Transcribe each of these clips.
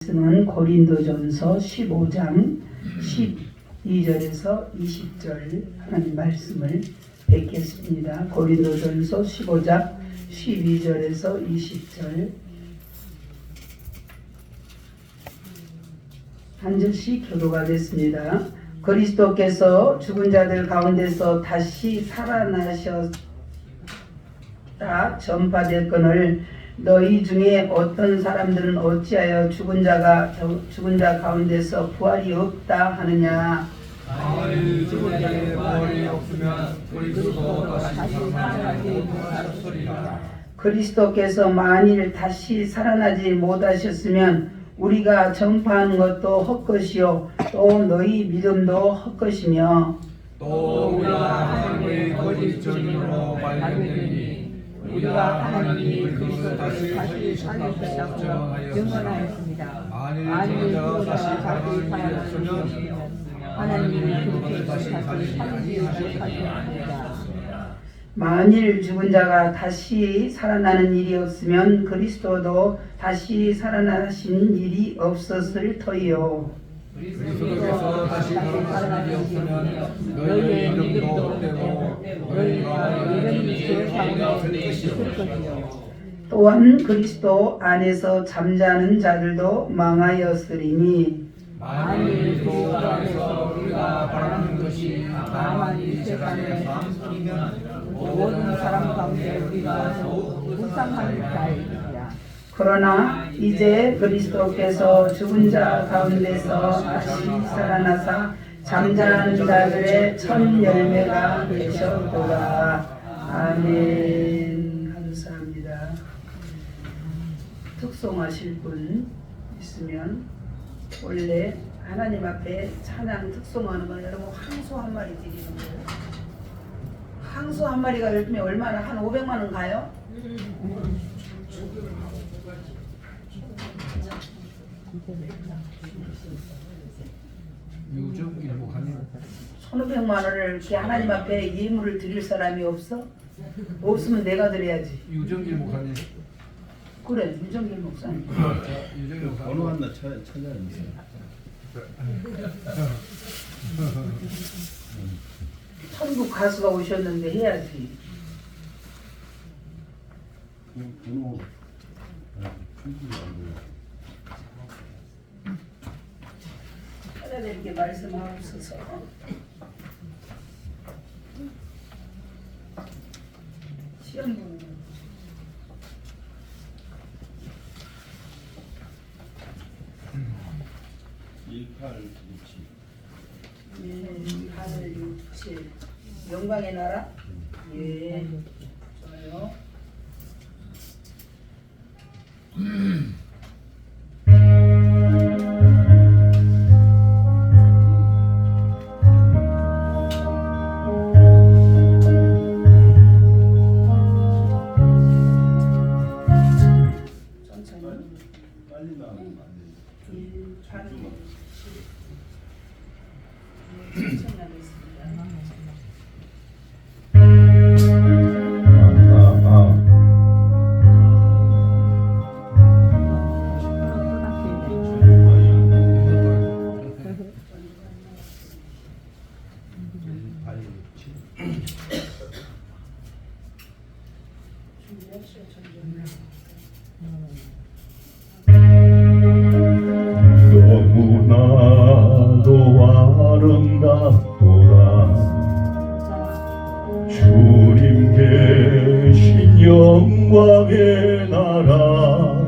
말씀은 고린도전서 15장 12절에서 20절 하나님 말씀을 뵙겠습니다. 고린도전서 15장 12절에서 20절 한 절씩 교도가 됐습니다. 그리스도께서 죽은 자들 가운데서 다시 살아나셨다 전파됐거늘 너희 중에 어떤 사람들은 어찌하여 죽은 자 가운데서 부활이 없다 하느냐. 죽은 자의 부활이 없으면 그리스도 다시 살아나지 못하셨으리라. 그리스도께서 만일 다시 살아나지 못하셨으면 우리가 전파한 것도 헛것이요 또 너희 믿음도 헛것이며 또 우리가 하나님의 거짓 증인으로 발견되니 우리가 하나님이 그리스도 다시 살리셨다고 증언하였습니다. 만일 죽은 자가 다시 살아났으면 하나님이 그렇게 다시 살리지 못하셨습니다. 만일 죽은 자가 다시 살아나는 일이 없으면 그리스도도 다시 살아나신 일이 없었을 터이요. 그리스도께서 다시 살아나신 일이 없으면 너희의 믿음도 헛되고 너희가 여전히 죄 가운데 있을 것이요. 또한 그리스도 안에서 잠자는 자들도 망하였으리니 만일 그 안에서 우리가 바라는 것이 다만 이 세상의 삶이면 모든 사람 가운데 우리가 불쌍한 자이니라. 그러나 이제 그리스도께서 죽은 자 가운데서 다시 살아나사 잠자는 자들의 첫 열매가 되셨도다. 아멘. 감사합니다. 특송하실 분 있으면 원래 하나님 앞에 찬양 특송하는 건 여러분 항소 한 마리 드리는 거예요. 항소 한 마리가 요즘에 얼마나 한 500만 원 가요? 유정 일목하니 1,500만 원을 이렇게 하나님 앞에 예물을 드릴 사람이 없어? 없으면 내가 드려야지. 유정 일목하니 그래, 유정길 목사님. 유정 일목하니 번호 하나 찾아주세요. 천국 가수가 오셨는데 해야지. 번호 충분히 안 돼요. 하나님께 말씀하옵소서. 시험 보는 1867. 1867 영광의 나라? 예. 좋아요. 천천히. 빨리 나오면 안 돼요. 1867 천천히 하겠습니다. 준비하시오, 전좀. 너무나도 아름답도다 주님 계신 영광의 나라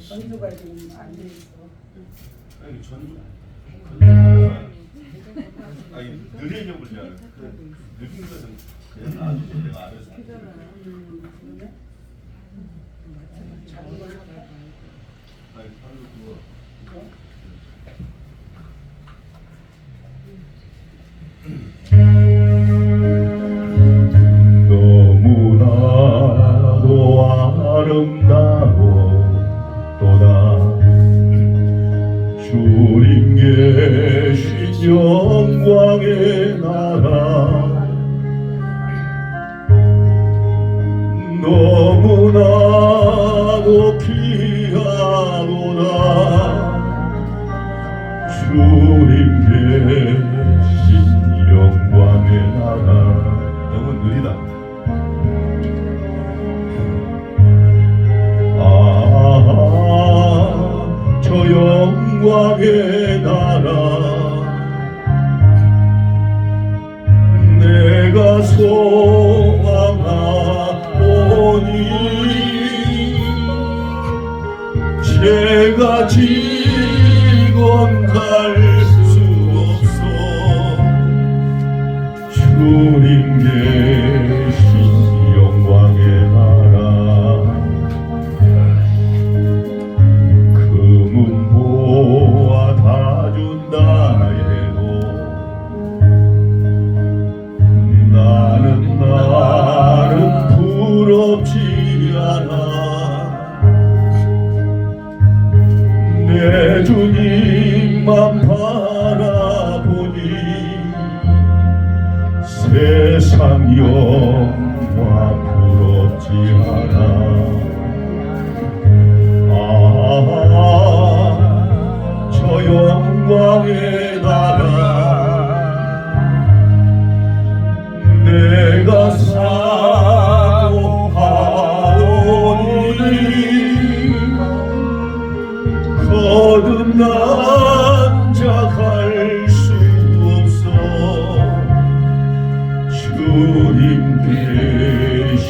전주가 지금 안 돼 있어. 아니 전주. 아니 느리려고 그러잖아. 느린 것은 그냥 놔두고 내가 알아서. 그러네. 작은 걸로 할까? 아니 바로 그거. 이거? 너무나도 아름다워 영광의 나라 너무나도 귀하도다 주님 계신 영광의 나라 너무 느리다 저 영광의 나라 내가 소망하오니 제가 지건 갈 수 없어 주님 계신 영광의 나라 금은 보아 다 준다 해도 나는 부럽지 않아 내 주님만 바라보니 세상 영화 부럽지 않아 저 영광의 나라 내가 사모하오니 거듭난 자 갈 수 없어 주님 계신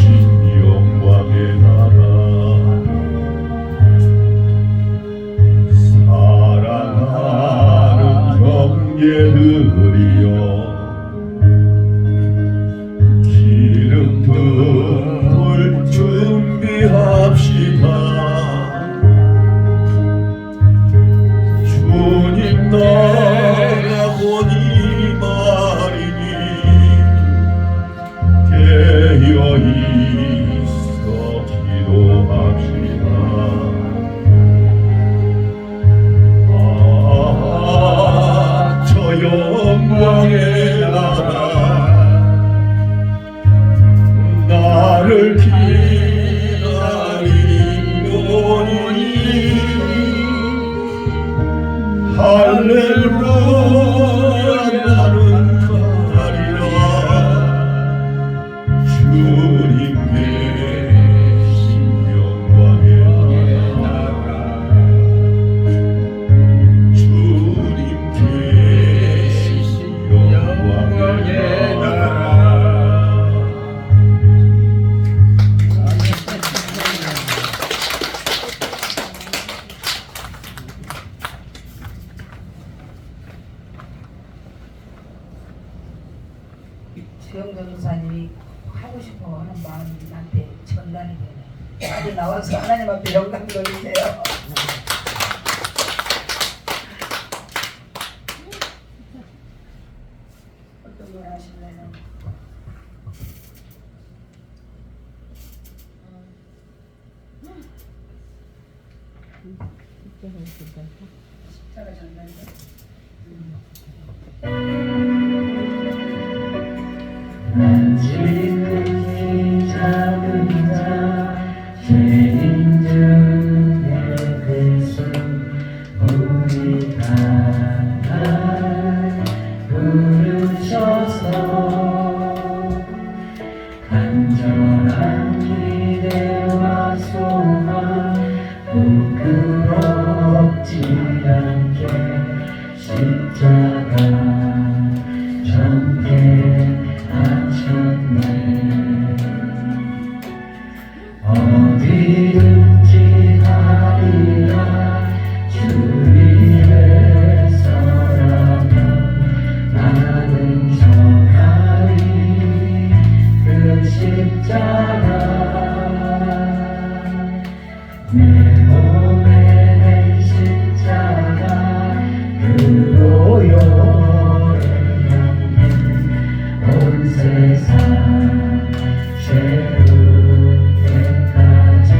영광의 나라 사랑하는 형제들이여 기름등불 준비합시다 주님 나가보니 말이니 깨어 있어 기도합시다 저 영광의 나라 나를 기다리노니 할렐루야 나는 가리라 주님 계신 영광의 나라 주님 계신 영광의 나라 최영 전도사님이 하고 싶어 하는 마음이 나한테 전달이 되네. 빨리 나와서 하나님 앞에 영광 돌리세요. 어떤 걸 하실래요? 십자가 전달이요? 지극히 작은 자 죄인 중에 예수 우리 다 부르셔서 간절한 기대와 소망 부끄럽지 않게 십자가 정께 어디든지 가리라 주 위에서라면 나는 전하리 그 십자가 내 몸에 낸 십자가 그로 요래하니 온 세상 채울 때까지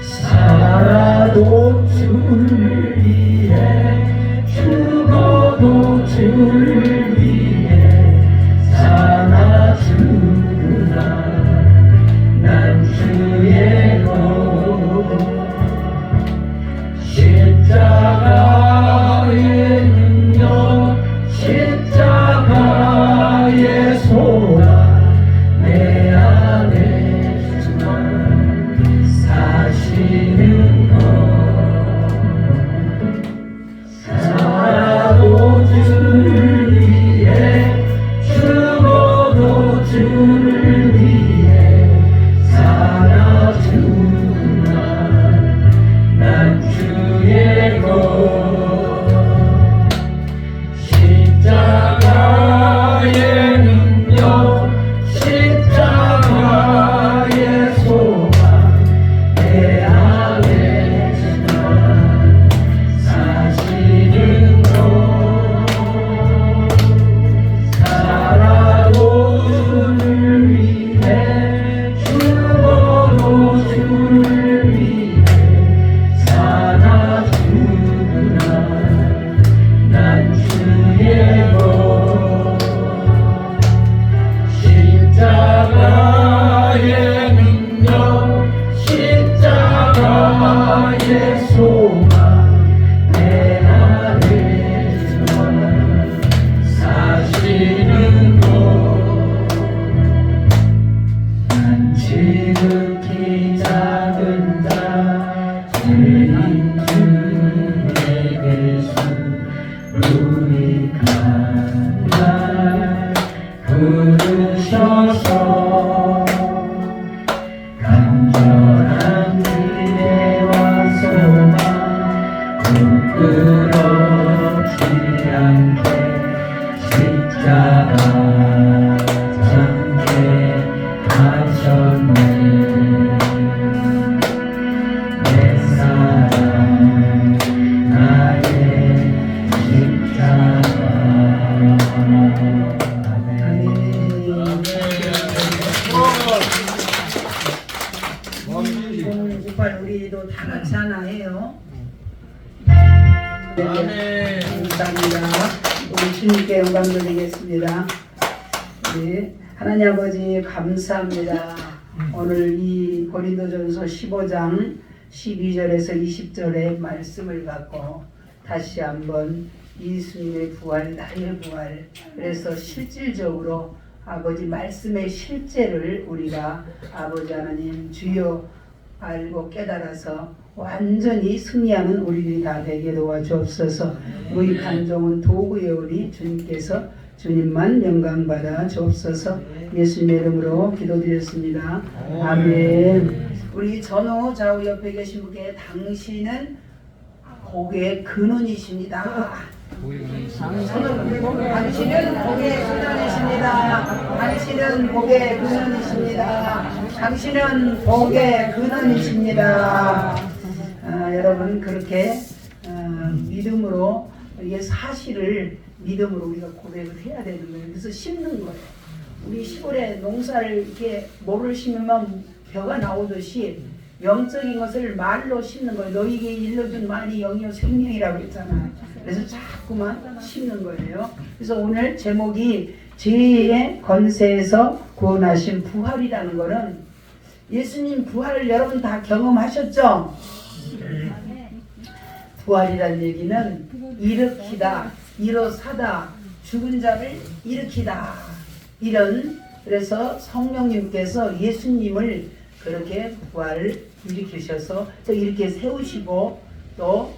살아도 주를 위해 내 소망 내 아들 사시는 곳난 지극히 작은 자 죄인 주에게서 우리 간날 부르셔서 간절한 기대와 소망 부끄럽지 않게 십자가 장게 하셨네 내 사랑 나의 십자가 아멘. 오늘 국발 우리도 다 같이 하나 해요. 아멘. 감사합니다. 우리 주님께 영광 돌리겠습니다. 네. 하나님 아버지 감사합니다. 오늘 이 고린도전서 15장 12절에서 20절의 말씀을 갖고 다시 한번 예수님의 부활, 나의 부활, 그래서 실질적으로 아버지 말씀의 실제를 우리가 아버지 하나님 주여 알고 깨달아서 완전히 승리하는 우리들이 다 되게 도와주옵소서. 우리 간종은 도구의 우리 주님께서 주님만 영광받아 주옵소서. 예수님의 이름으로 기도드렸습니다. 아멘. 우리 전후 좌우 옆에 계신 분께 당신은 복의 근원이십니다. 당신은 복의 근원이십니다. 당신은 복의 근원이십니다. 당신은 복의 근원이십니다. 여러분 그렇게 믿음으로 이게 사실을 믿음으로 우리가 고백을 해야 되는 거예요. 그래서 심는 거예요. 우리 시골에 농사를 이렇게 모를 심으면 벼가 나오듯이 영적인 것을 말로 심는 거예요. 너희에게 일러준 말이 영이요 생명이라고 했잖아요. 그래서 자꾸만 심는 거예요. 그래서 오늘 제목이 죄의 권세에서 구원하신 부활이라는 거는 예수님 부활을 여러분 다 경험하셨죠? 부활이라는 얘기는 일으키다, 일어사다, 죽은 자를 일으키다 이런 그래서 성령님께서 예수님을 그렇게 부활을 일으키셔서 또 이렇게 세우시고 또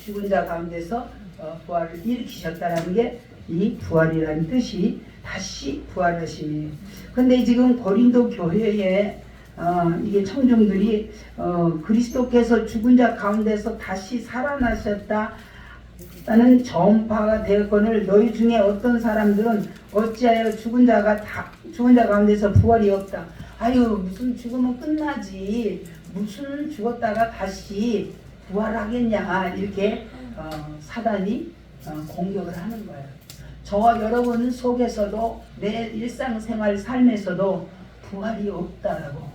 죽은 자 가운데서 부활을 일으키셨다는 게 이 부활이라는 뜻이 다시 부활하심이에요. 근데 지금 고린도 교회에 이게 청중들이 그리스도께서 죽은 자 가운데서 다시 살아나셨다 나는 전파가 되었거늘 너희 중에 어떤 사람들은 어찌하여 죽은 자 가운데서 부활이 없다. 아유 무슨 죽으면 끝나지 무슨 죽었다가 다시 부활하겠냐 이렇게 사단이 공격을 하는 거예요. 저와 여러분 속에서도 내 일상생활 삶에서도 부활이 없다라고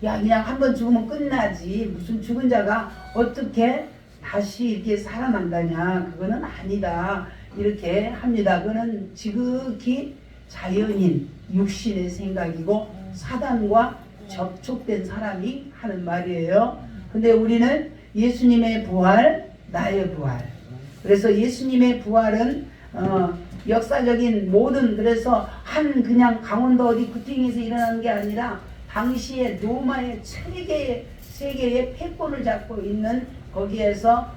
야 그냥 한번 죽으면 끝나지 무슨 죽은 자가 어떻게 다시 이렇게 살아난다냐 그거는 아니다 이렇게 합니다. 그거는 지극히 자연인 육신의 생각이고 사단과 접촉된 사람이 하는 말이에요. 근데 우리는 예수님의 부활 나의 부활 그래서 예수님의 부활은 역사적인 모든 그래서 한 그냥 강원도 어디 구팅에서 일어나는 게 아니라 당시에 로마의 세계의 패권을 잡고 있는 거기에서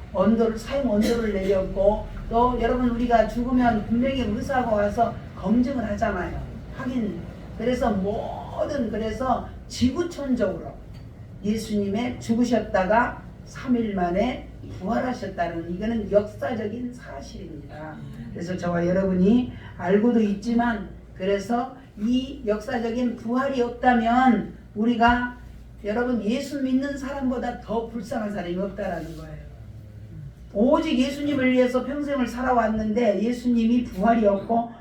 사형 언도를 내렸고 또 여러분 우리가 죽으면 분명히 의사가 와서 검증을 하잖아요. 확인. 그래서 모든 그래서 지구촌적으로 예수님의 죽으셨다가 3일 만에 부활하셨다는 이거는 역사적인 사실입니다. 그래서 저와 여러분이 알고도 있지만 그래서 이 역사적인 부활이 없다면 우리가 여러분 예수 믿는 사람보다 더 불쌍한 사람이 없다라는 거예요. 오직 예수님을 위해서 평생을 살아왔는데 예수님이 부활이 없고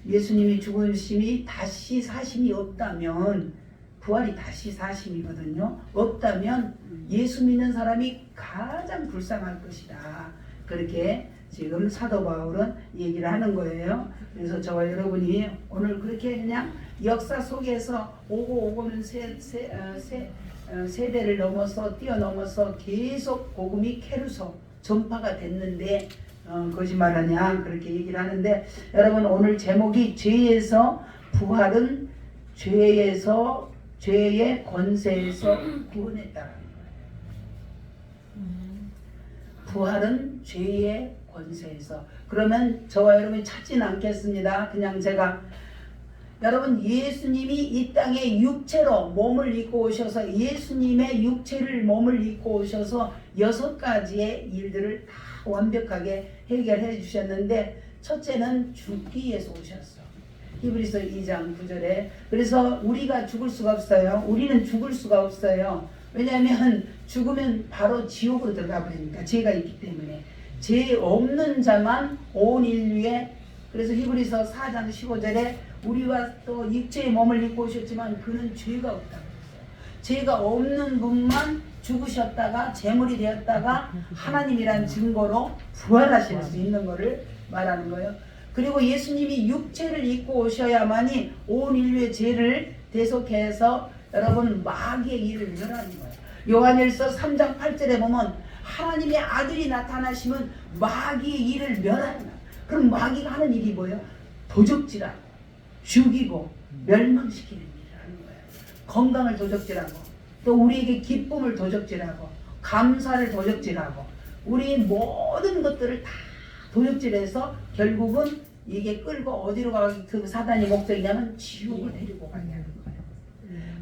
예수님이 죽으심이 다시 사심이 없다면 부활이 다시 사심이거든요. 없다면 예수 믿는 사람이 가장 불쌍할 것이다. 그렇게 지금 사도 바울은 얘기를 하는 거예요. 그래서 저와 여러분이 오늘 그렇게 그냥 역사 속에서 오고는 세대를 넘어서 뛰어넘어서 계속 복음이 케루소 전파가 됐는데 거짓말하냐 그렇게 얘기를 하는데, 여러분 오늘 제목이 죄에서 부활은 죄의 권세에서 구원했다라는 거예요. 부활은 죄의 권세에서. 그러면 저와 여러분이 찾지는 않겠습니다. 그냥 제가 여러분 예수님이 이 땅에 육체로 몸을 입고 오셔서 예수님의 육체를 몸을 입고 오셔서 6가지의 일들을 다 완벽하게 해결해 주셨는데, 첫째는 죽기 위해서 오셨어. 히브리서 2장 9절에. 그래서 우리가 죽을 수가 없어요. 우리는 죽을 수가 없어요. 왜냐하면 죽으면 바로 지옥으로 들어가 버리니까, 죄가 있기 때문에. 죄 없는 자만 온 인류에, 그래서 히브리서 4장 15절에 우리와 또 육체의 몸을 입고 오셨지만 그는 죄가 없다고 했어요. 죄가 없는 분만 죽으셨다가 제물이 되었다가 하나님이란 증거로 부활하실 수 있는 것을 말하는 거예요. 그리고 예수님이 육체를 입고 오셔야만이 온 인류의 죄를 대속해서 여러분 마귀의 일을 멸하는 거예요. 요한일서 3장 8절에 보면 하나님의 아들이 나타나시면 마귀의 일을 멸하는 거예요. 그럼 마귀가 하는 일이 뭐예요? 도적질하고 죽이고 멸망시키는 일을 하는 거예요. 건강을 도적질하고 또 우리에게 기쁨을 도적질하고 감사를 도적질하고 우리의 모든 것들을 다 도적질해서 결국은 이게 끌고 어디로 가기, 그 사단의 목적이냐면 지옥을 데리고 가게 하는 거예요.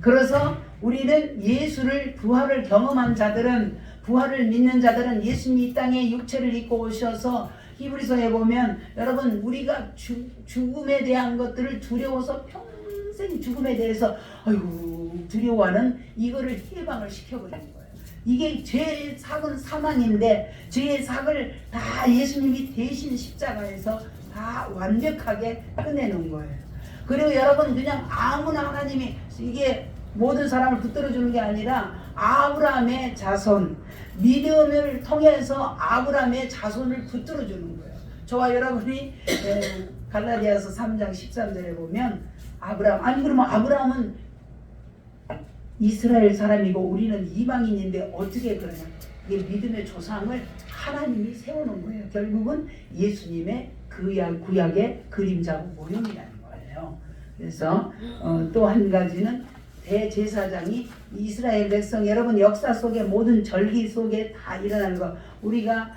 그래서 우리는 예수를, 부활을 경험한 자들은, 부활을 믿는 자들은 예수님이 이 땅에 육체를 입고 오셔서 히브리서에 보면 여러분 우리가 죽음에 대한 것들을 두려워서 평생 죽음에 대해서 아이고 두려워하는 이거를 해방을 시켜버리는 거예요. 이게 죄의 삭은 사망인데 죄의 삭을 다 예수님이 대신 십자가에서 다 완벽하게 끝내는 거예요. 그리고 여러분 그냥 아무나 하나님이 이게 모든 사람을 붙들어 주는 게 아니라 아브라함의 자손, 믿음을 통해서 아브라함의 자손을 붙들어 주는 거예요. 저와 여러분이 갈라디아서 3장 13절에 보면 아브라함, 아니 그러면 아브라함은 이스라엘 사람이고 우리는 이방인인데 어떻게 그러냐. 이게 믿음의 조상을 하나님이 세우는 거예요. 결국은 예수님의 구약의 그림자고 모형이라는 거예요. 그래서 또 한 가지는 대제사장이 이스라엘 백성, 여러분 역사 속에 모든 절기 속에 다 일어나는 거, 우리가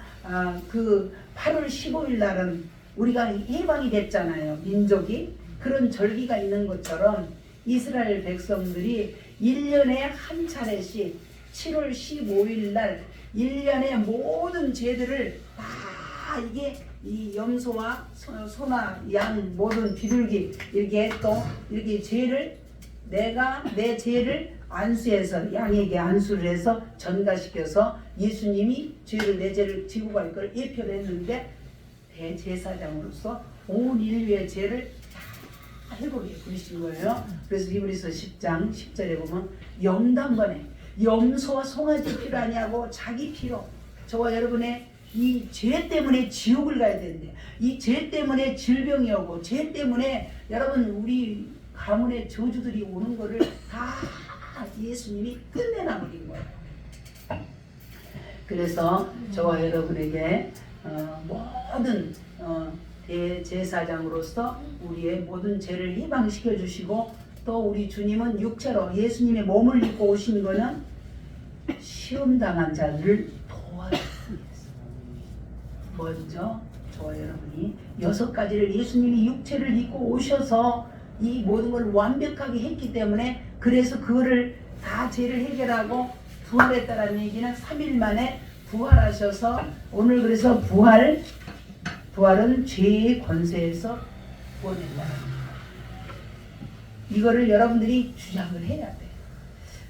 그 8월 15일 날은 우리가 해방이 됐잖아요. 민족이. 그런 절기가 있는 것처럼 이스라엘 백성들이 1년에 한 차례씩 7월 15일 날 1년의 모든 죄들을 다 이게 이 염소와 소나 양 모든 비둘기 이렇게 또 이렇게 죄를 내가 내 죄를 안수해서 양에게 안수를 해서 전가시켜서 예수님이 죄를 내 죄를 지고 갈 걸 예표를 했는데 대제사장으로서 온 인류의 죄를 다 해보게 부르신 거예요. 그래서 히브리서 10장 10절에 보면 영단번에 염소와 송아지 피로 아니하고 자기 피로 저와 여러분의 이 죄 때문에 지옥을 가야 되는데 이 죄 때문에 질병이 오고 죄 때문에 여러분 우리 가문의 저주들이 오는 거를 다 예수님이 끝내놔버린 거예요. 그래서 저와 여러분에게 모든 대제사장으로서 우리의 모든 죄를 해방시켜 주시고 또 우리 주님은 육체로 예수님의 몸을 입고 오신 거는 시험당한 자들을 도와주기 위해서. 먼저 저와 여러분이 6가지를 예수님이 육체를 입고 오셔서 이 모든 걸 완벽하게 했기 때문에 그래서 그거를 다 죄를 해결하고 부활했다라는 얘기는 3일 만에 부활하셔서 오늘 그래서 부활은 죄의 권세에서 구원했다는 거예요. 이거를 여러분들이 주장을 해야 돼요.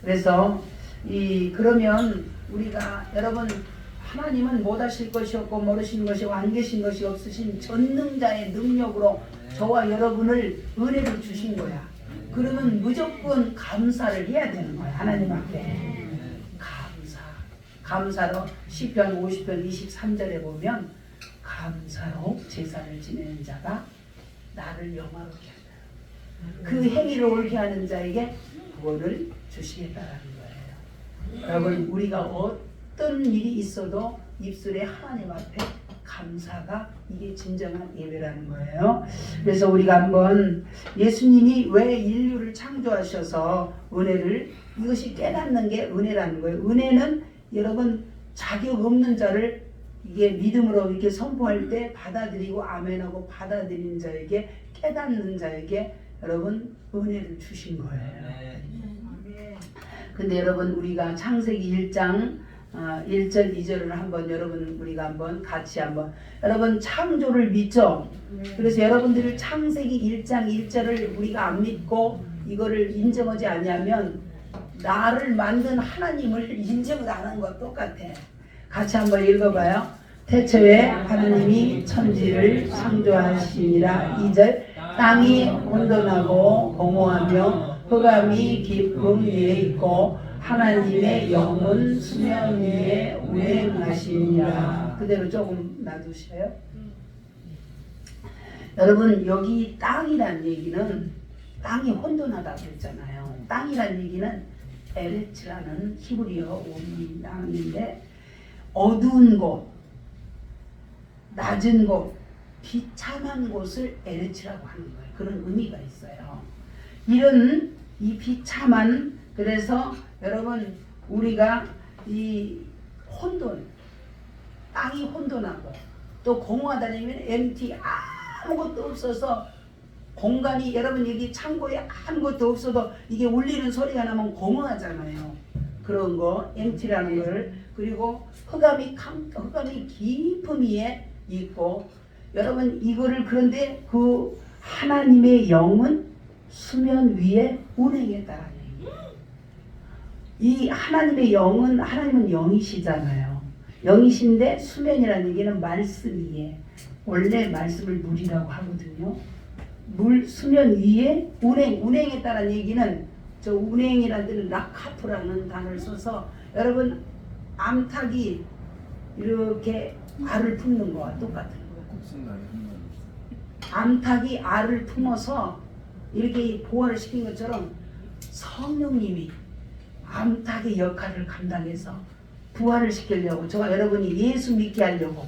그래서 그러면 우리가 여러분 하나님은 못하실 것이 없고 모르시는 것이 안 계신 것이 없으신 전능자의 능력으로 저와 여러분을 은혜를 주신 거야. 그러면 무조건 감사를 해야 되는 거야. 하나님 앞에 감사로 시편 50편 23절에 보면 감사로 제사를 지내는 자가 나를 영화롭게 한다. 그 행위를 옳게 하는 자에게 구원을 주시겠다라는 거예요. 여러분 우리가 어떤 일이 있어도 입술에 하나님 앞에 감사가 이게 진정한 예배라는 거예요. 그래서 우리가 한번 예수님이 왜 인류를 창조하셔서 은혜를 이것이 깨닫는 게 은혜라는 거예요. 은혜는 여러분 자격 없는 자를 이게 믿음으로 이렇게 선포할 때 받아들이고 아멘하고 받아들이는 자에게 깨닫는 자에게 여러분 은혜를 주신 거예요. 근데 여러분 우리가 창세기 1장 1절 2절을 한번 여러분 우리가 한번 같이 한번 여러분 창조를 믿죠? 그래서 여러분들이 창세기 1장 1절을 우리가 안 믿고 이거를 인정하지 않냐면 나를 만든 하나님을 인정을 안 하는 것 똑같아. 같이 한번 읽어봐요. 태초에 하나님이 천지를 창조하시니라. 2절 땅이 혼돈하고 공허하며 흑암이 깊음 위에 있고 하나님의 영은 수면 위에 운행하시니라. 그대로 조금 놔두세요. 여러분 여기 땅이란 얘기는 땅이 혼돈하다고 했잖아요. 땅이란 얘기는 에레츠라는 히브리어 원어민 땅인데 어두운 곳, 낮은 곳, 비참한 곳을 에레츠라고 하는 거예요. 그런 의미가 있어요. 이런 이 비참한 그래서 여러분 우리가 이 혼돈, 땅이 혼돈하고 또 공허하다면 MT 아무것도 없어서 공간이 여러분 여기 창고에 아무것도 없어도 이게 울리는 소리가 나면 공허하잖아요. 그런 거 MT라는 걸 그리고 흑암이 깊은 위에 있고 여러분 이거를 그런데 그 하나님의 영은 수면 위에 운행했다라는 얘기예요. 이 하나님의 영은 하나님은 영이시잖아요. 영이신데 수면이라는 얘기는 말씀 위에 원래 말씀을 물이라고 하거든요. 물 수면 위에 운행했다는 얘기는 저 운행이라는 데는 라카프라는 단어를 써서 여러분 암탉이 이렇게 알을 품는 거와 똑같은 거예요. 암탉이 알을 품어서 이렇게 보호를 시킨 것처럼 성령님이 암탉의 역할을 감당해서 부활을 시키려고 저와 여러분이 예수 믿게 하려고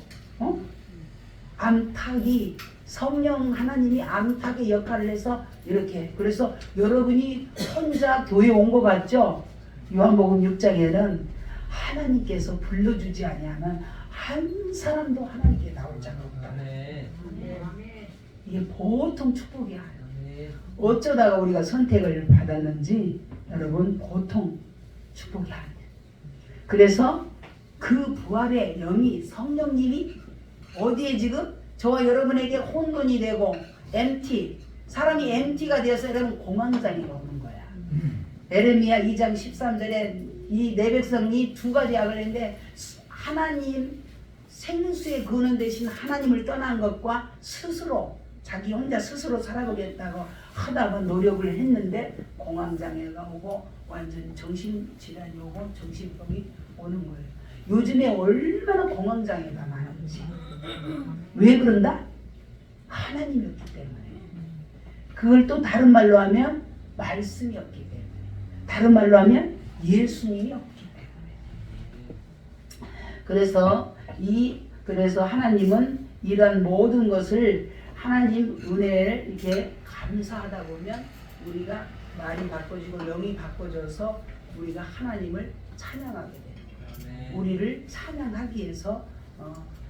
암탉이 성령 하나님이 암탉의 역할을 해서 이렇게 그래서 여러분이 혼자 교회 온 것 같죠? 요한복음 6장에는 하나님께서 불러주지 아니하면 한 사람도 하나님께 나올 자가 없다. 이게 보통 축복이 아니에요. 어쩌다가 우리가 선택을 받았는지 여러분 보통 축복이 아니에요. 그래서 그 부활의 영이 성령님이 어디에 지금 저와 여러분에게 혼돈이 되고 MT 사람이 MT가 되어서 여러분 공황장애가 오는 거야. 에레미야 2장 13절에 이 내 백성이 두 가지 악을 했는데 하나님 생수의 근원 대신 하나님을 떠난 것과 스스로 자기 혼자 스스로 살아보겠다고 하다가 노력을 했는데 공황장애가 오고 완전 정신질환이 오고 정신병이 오는 거예요. 요즘에 얼마나 공황장애가 많은지. 왜 그런다? 하나님이 없기 때문에. 그걸 또 다른 말로 하면 말씀이 없기 때문에. 다른 말로 하면 예수님이 없기 때문에. 그래서 하나님은 이런 모든 것을 하나님 은혜를 이렇게 감사하다 보면 우리가 말이 바꿔지고 영이 바꿔져서 우리가 하나님을 찬양하게 돼요. 우리를 찬양하기 위해서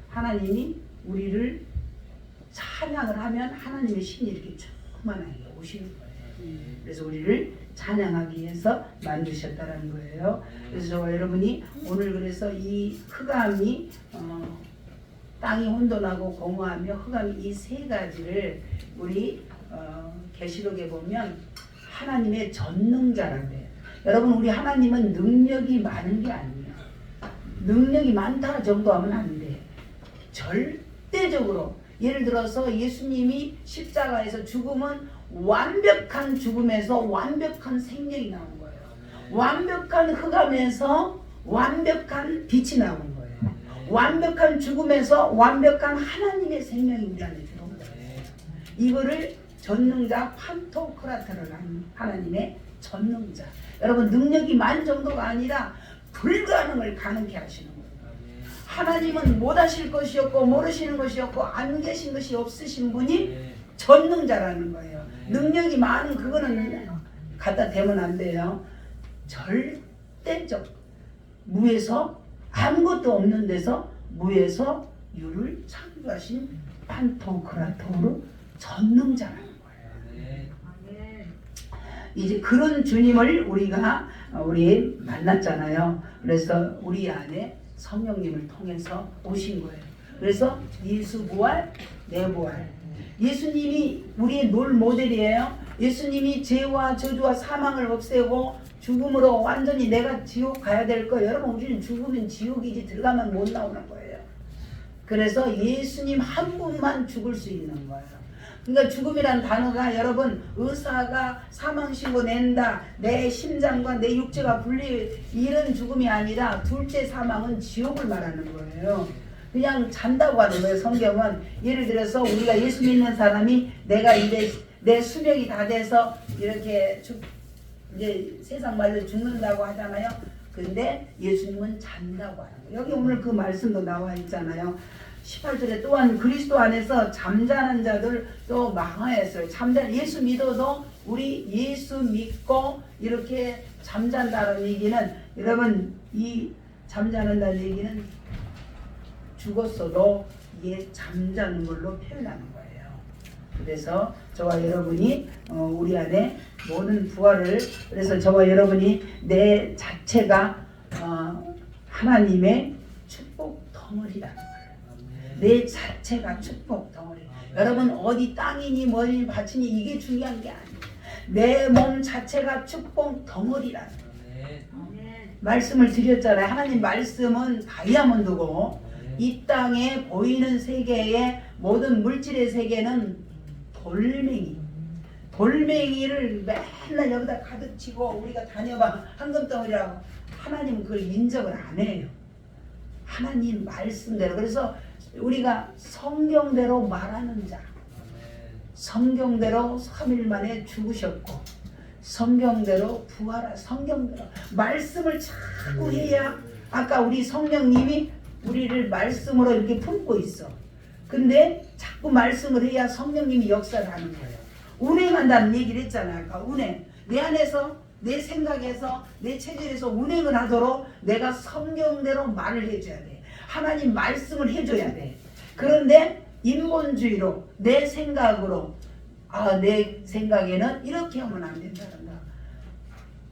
하나님이 우리를 찬양을 하면 하나님의 신이 이렇게 충만하게 오시는 거예요. 그래서 우리를 찬양하기 위해서 만드셨다라는 거예요. 그래서 저와 여러분이 오늘 그래서 이 흑암이 땅이 혼돈하고 공허하며 흑암이 이 세 가지를 우리 계시록에 보면 하나님의 전능자란데요. 여러분 우리 하나님은 능력이 많은 게 아니에요. 능력이 많다 정도 하면 안 돼. 절대적으로 예를 들어서 예수님이 십자가에서 죽음은 완벽한 죽음에서 완벽한 생명이 나온 거예요. 완벽한 흑암에서 완벽한 빛이 나온 거예요. 완벽한 죽음에서 완벽한 하나님의 생명이 우리 안에 들어온 거예요. 이거를 전능자 판토크라테를 하는 하나님의 전능자. 여러분 능력이 많은 정도가 아니라 불가능을 가능케 하시는 거예요. 하나님은 못하실 것이 없고 모르시는 것이 없고 안 계신 것이 없으신 분이 전능자라는 거예요. 능력이 많은 그거는 갖다 대면 안 돼요. 절대적 무에서 아무것도 없는 데서 무에서 유를 창조하신 판토크라토르 전능자라는 거예요. 이제 그런 주님을 우리 만났잖아요. 그래서 우리 안에 성령님을 통해서 오신 거예요. 그래서 예수 부활, 내 부활. 예수님이 우리의 롤 모델이에요. 예수님이 죄와 저주와 사망을 없애고 죽음으로 완전히 내가 지옥 가야 될 거예요. 여러분 우리는 죽으면 지옥이지 들어가면 못 나오는 거예요. 그래서 예수님 한 분만 죽을 수 있는 거예요. 그러니까 죽음이란 단어가 여러분 의사가 사망신고 낸다, 내 심장과 내 육체가 분리 이런 죽음이 아니라 둘째 사망은 지옥을 말하는 거예요. 그냥 잔다고 하는 거예요. 성경은 예를 들어서 우리가 예수 믿는 사람이 내가 이제 내 수명이 다 돼서 이렇게 이제 세상 말로 죽는다고 하잖아요. 근데 예수님은 잔다고 하는 거예요. 여기 오늘 그 말씀도 나와 있잖아요. 18절에 또한 그리스도 안에서 잠자는 자들 또 망하였어요. 예수 믿어도 우리 예수 믿고 이렇게 잠잔다는 얘기는 여러분 이 잠자는다는 얘기는 죽었어도 이게 잠자는 걸로 표현하는 거예요. 그래서 저와 여러분이 우리 안에 모든 부활을 그래서 저와 여러분이 내 자체가 하나님의 축복 덩어리라는 거예요. 내 자체가 축복 덩어리. 여러분 어디 땅이니 뭐니 밭이니 이게 중요한 게 아니에요. 내 몸 자체가 축복 덩어리라는 거예요. 말씀을 드렸잖아요. 하나님 말씀은 다이아몬드고 이 땅에 보이는 세계의 모든 물질의 세계는 돌멩이를 맨날 여기다 가득 치고 우리가 다녀봐 황금덩어리라고 하나님은 그걸 인정을 안 해요. 하나님 말씀대로. 그래서 우리가 성경대로 말하는 자, 성경대로 3일 만에 죽으셨고 성경대로 부활하 성경대로 말씀을 자꾸 해야 아까 우리 성령님이 우리를 말씀으로 이렇게 품고 있어. 근데 자꾸 말씀을 해야 성령님이 역사를 하는 거예요. 운행한다는 얘기를 했잖아요. 아까 운행. 내 안에서 내 생각에서 내 체질에서 운행을 하도록 내가 성경대로 말을 해줘야 돼. 하나님 말씀을 해줘야 돼. 그런데 인본주의로 내 생각으로 내 생각에는 이렇게 하면 안 된다는 거야.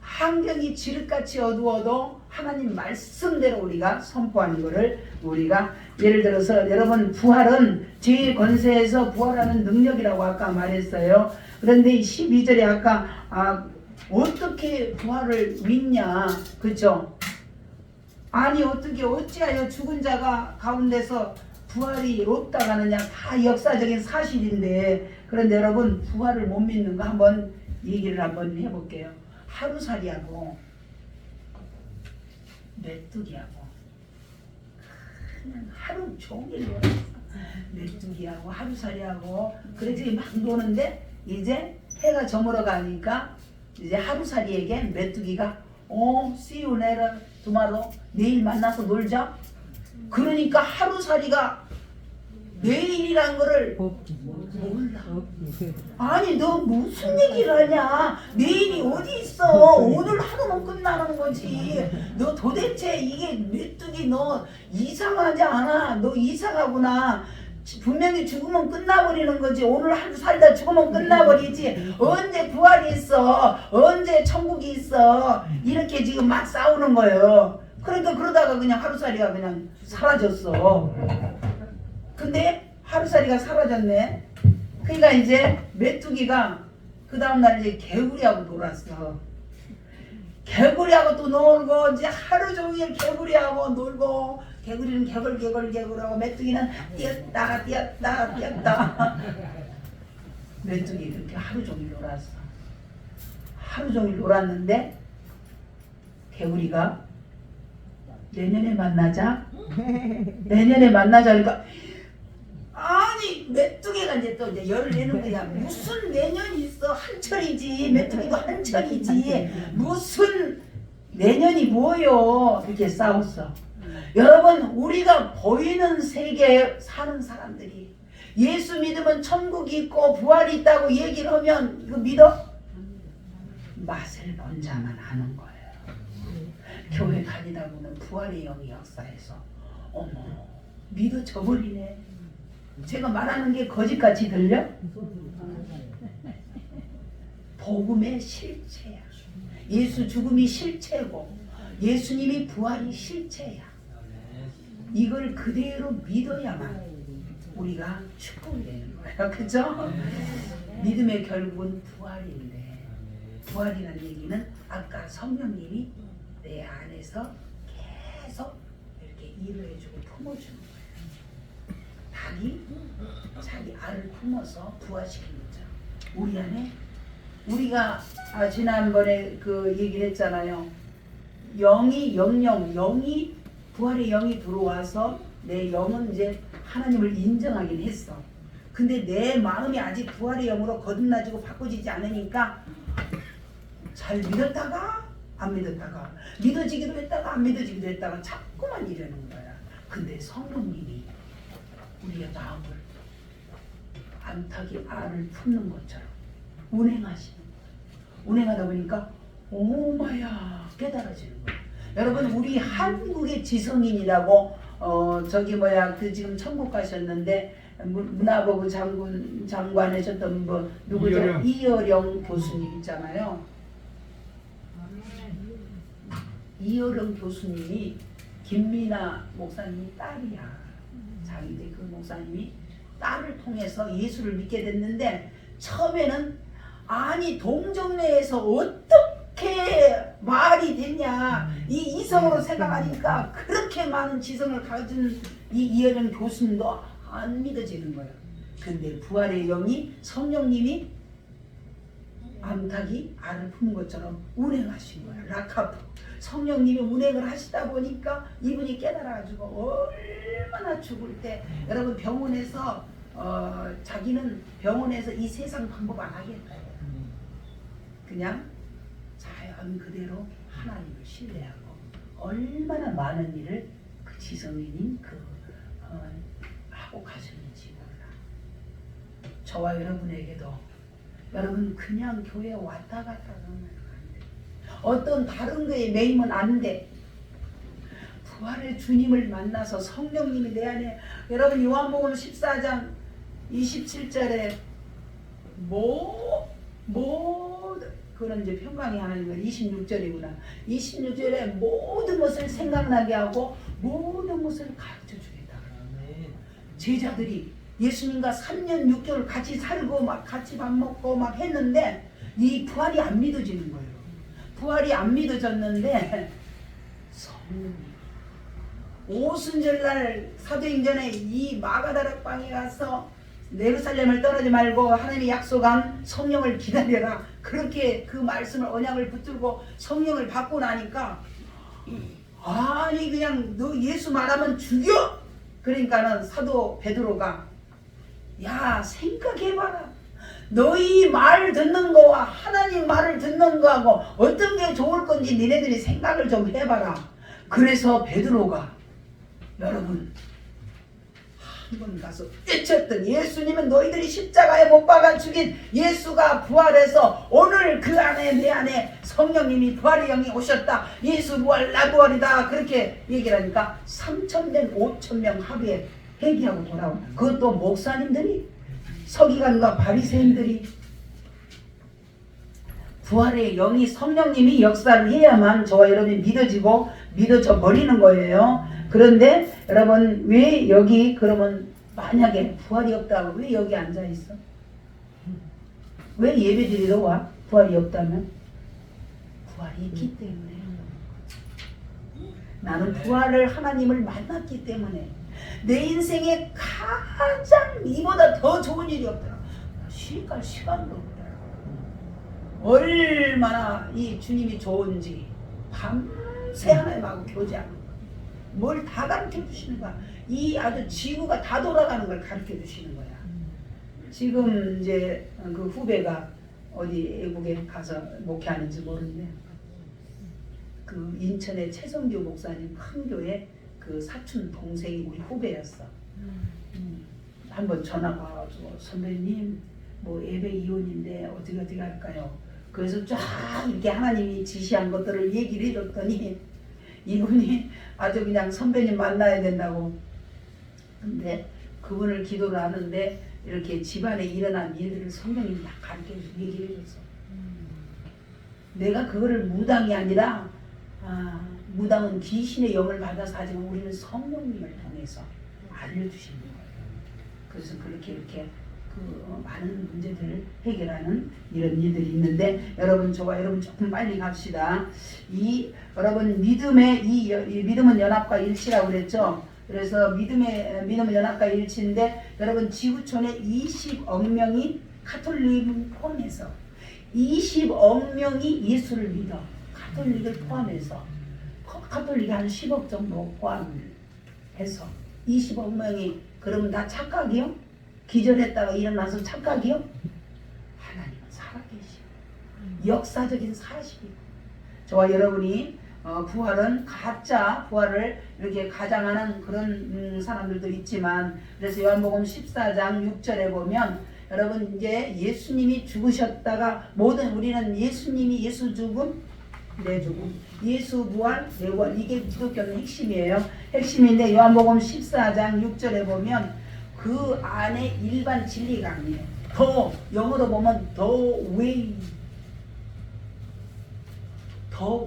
환경이 지륵같이 어두워도 하나님 말씀대로 우리가 선포하는 것을 우리가 예를 들어서 여러분 부활은 죄의 권세에서 부활하는 능력이라고 아까 말했어요. 그런데 12절에 아까 어떻게 부활을 믿냐 그죠? 아니 어찌하여 죽은 자가 가운데서 부활이 없다가 하느냐 다 역사적인 사실인데 그런데 여러분 부활을 못 믿는 거 한번 얘기를 한번 해볼게요. 하루살이하고 메뚜기하고 그냥 하루 종일 놀았어. 메뚜기하고 하루살이하고 그래서 막 노는데 이제 해가 저물어 가니까 이제 하루살이에게 메뚜기가 see you later tomorrow 내일 만나서 놀자. 그러니까 하루살이가 내일이란 거를 몰라. 아니 너 무슨 얘기를 하냐. 내일이 어디 있어. 오늘 하루면 끝나는 거지. 너 도대체 이게 메뚜기 너 이상하지 않아. 너 이상하구나. 분명히 죽으면 끝나버리는 거지. 오늘 하루 살다 죽으면 끝나버리지. 언제 부활이 있어. 언제 천국이 있어. 이렇게 지금 막 싸우는 거예요. 그러니까 그러다가 그냥 하루살이가 그냥 사라졌어. 근데 하루살이가 사라졌네. 그러니까 이제 메뚜기가 그 다음날 이제 개구리하고 놀았어. 개구리하고 또 놀고 이제 하루 종일 개구리하고 놀고 개구리는 개굴하고 메뚜기는 뛰었다 메뚜기 그렇게 하루 종일 놀았어. 하루 종일 놀았는데 개구리가 내년에 만나자. 내년에 만나자. 그러니까 아니 메뚜기가 이제 또 이제 열을 내는 거야. 무슨 내년이 있어? 한철이지. 메뚜기도 한철이지. 무슨 내년이 뭐요? 이렇게 싸웠어. 여러분, 우리가 보이는 세계에 사는 사람들이 예수 믿으면 천국이 있고 부활이 있다고 얘기를 하면 이거 믿어? 맛을 본 자만 아는 거예요. 교회 다니다 보면 부활의 영이 역사해서 어머 믿어져 버리네. 제가 말하는 게 거짓같이 들려? 복음의 실체야. 예수 죽음이 실체고 예수님이 부활이 실체야. 이걸 그대로 믿어야만 우리가 축복이 되는 거예요. 그죠? 믿음의 결국은 부활인데, 부활이라는 얘기는 아까 성령님이 내 안에서 계속 이렇게 일을 해주고 품어주는 거예요. 닭이 자기 알을 품어서 부화시키는 거죠. 우리 안에 우리가 지난번에 그 얘기를 했잖아요. 영이 부활의 영이 들어와서 내 영은 이제 하나님을 인정하긴 했어. 근데 내 마음이 아직 부활의 영으로 거듭나지고 바꿔지지 않으니까 잘 믿었다가 안 믿었다가 믿어지기도 했다가 안 믿어지기도 했다가 자꾸만 이러는 거야. 근데 성령님이 우리의 마음을 암탉이 알을 품는 것처럼 운행하시는 거야. 운행하다 보니까 오마야 깨달아지는 거야. 여러분, 우리 한국의 지성인이라고 그 지금 천국 가셨는데 문화부부 장관하셨던 뭐 누구죠? 이어령 교수님 있잖아요. 이어령 교수님이 김미나 목사님이 딸이야. 자기들 그 목사님이 딸을 통해서 예수를 믿게 됐는데 처음에는 아니 동정내에서 어떻게 말이 됐냐 이 이성으로 생각하니까 그렇게 많은 지성을 가진 이 이어령 교수님도 안 믿어지는 거예요. 근데 부활의 영이 성령님이 암탉이 알을 품은 것처럼 운행하신 거예요. 라카프 성령님이 운행을 하시다 보니까 이분이 깨달아가지고 얼마나 죽을 때 여러분 병원에서 자기는 병원에서 이 세상 방법 안 하겠다. 그냥 자연 그대로 하나님을 신뢰하고 얼마나 많은 일을 그 지성인인 하고 가셨는지 몰라. 저와 여러분에게도 여러분 그냥 교회 왔다 갔다 하면 안 돼. 어떤 다른 거에 매이면 안 돼. 부활의 주님을 만나서 성령님이 내 안에 여러분 요한복음 14장 27절에 그런 이제 평강의 하나님은 26절이구나. 26절에 모든 것을 생각나게 하고 모든 것을 가르쳐 주겠다. 제자들이 예수님과 3년 6개월 같이 살고 막 같이 밥 먹고 막 했는데 이 부활이 안 믿어지는 거예요. 부활이 안 믿어졌는데 성령님 오순절날 사도행전에 이 마가다락방에 가서 예루살렘을 떠나지 말고 하나님이 약속한 성령을 기다려라. 그렇게 그 말씀을 언약을 붙들고 성령을 받고 나니까 아니 그냥 너 예수 말하면 죽여. 그러니까는 사도 베드로가 야 생각해봐라. 너희 말 듣는 거와 하나님 말을 듣는 거하고 어떤 게 좋을 건지 니네들이 생각을 좀 해봐라. 그래서 베드로가 여러분 한 번 가서 외쳤던 예수님은 너희들이 십자가에 못 박아 죽인 예수가 부활해서 오늘 그 안에 내 안에 성령님이 부활의 영이 오셨다. 예수 부활 나 부활이다. 그렇게 얘기를 하니까 3,000명 5,000명 하루에 회개하고 돌아온 그것도 목사님들이 서기관과 바리새인들이 부활의 영이 성령님이 역사를 해야만 저와 여러분이 믿어지고 믿어져 버리는 거예요. 그런데 여러분 왜 여기 그러면 만약에 부활이 없다고 왜 여기 앉아 있어? 왜 예배 드리러 와? 부활이 없다면? 부활이 있기 때문에. 나는 부활을 하나님을 만났기 때문에 내 인생에 가장 이보다 더 좋은 일이 없더라. 쉬갈 시간도 없더라. 얼마나 이 주님이 좋은지 밤새 하나님하고 교제하는 거야. 뭘 다 가르쳐 주시는 거야. 이 아주 지구가 다 돌아가는 걸 가르쳐 주시는 거야. 지금 이제 그 후배가 어디 외국에 가서 목회하는지 모르는데 그 인천의 최성규 목사님 큰 교회 그 사촌 동생이 우리 후배였어. 한번 전화가 와가지고 선배님 뭐 예배 이혼인데 어떻게 할까요? 그래서 쫙 이렇게 하나님이 지시한 것들을 얘기를 해줬더니 이분이 아주 그냥 선배님 만나야 된다고. 근데 그분을 기도를 하는데 이렇게 집안에 일어난 일들을 성령님이 다 가르쳐서 얘기를 해줬어. 내가 그거를 무당이 아니라 무당은 귀신의 영을 받아서 하지만 우리는 성령님을 통해서 알려주시는 거예요. 그래서 그렇게 이렇게 그 많은 문제들을 해결하는 이런 일들이 있는데 여러분 저와 여러분 조금 빨리 갑시다. 이 여러분 믿음의 이 믿음은 연합과 일치라고 그랬죠. 그래서 믿음은 연합과 일치인데 여러분 지구촌에 20억 명이 가톨릭을 포함해서 20억 명이 예수를 믿어. 가톨릭을 포함해서 가톨릭이 한 10억 정도 포함해서 20억 명이 그러면 다 착각이요? 기절했다가 일어나서 착각이요? 하나님은 살아계시고 역사적인 사실이고 저와 여러분이 부활은 가짜 부활을 이렇게 가장하는 그런 사람들도 있지만 그래서 요한복음 14장 6절에 보면 여러분 이제 예수님이 죽으셨다가 모든 우리는 예수님이 예수 죽음 내 죽음 예수 부활 내 부활 이게 기독교는 핵심이에요. 핵심인데 요한복음 14장 6절에 보면 그 안에 일반 진리가 아니에요. 더 영어로 보면 the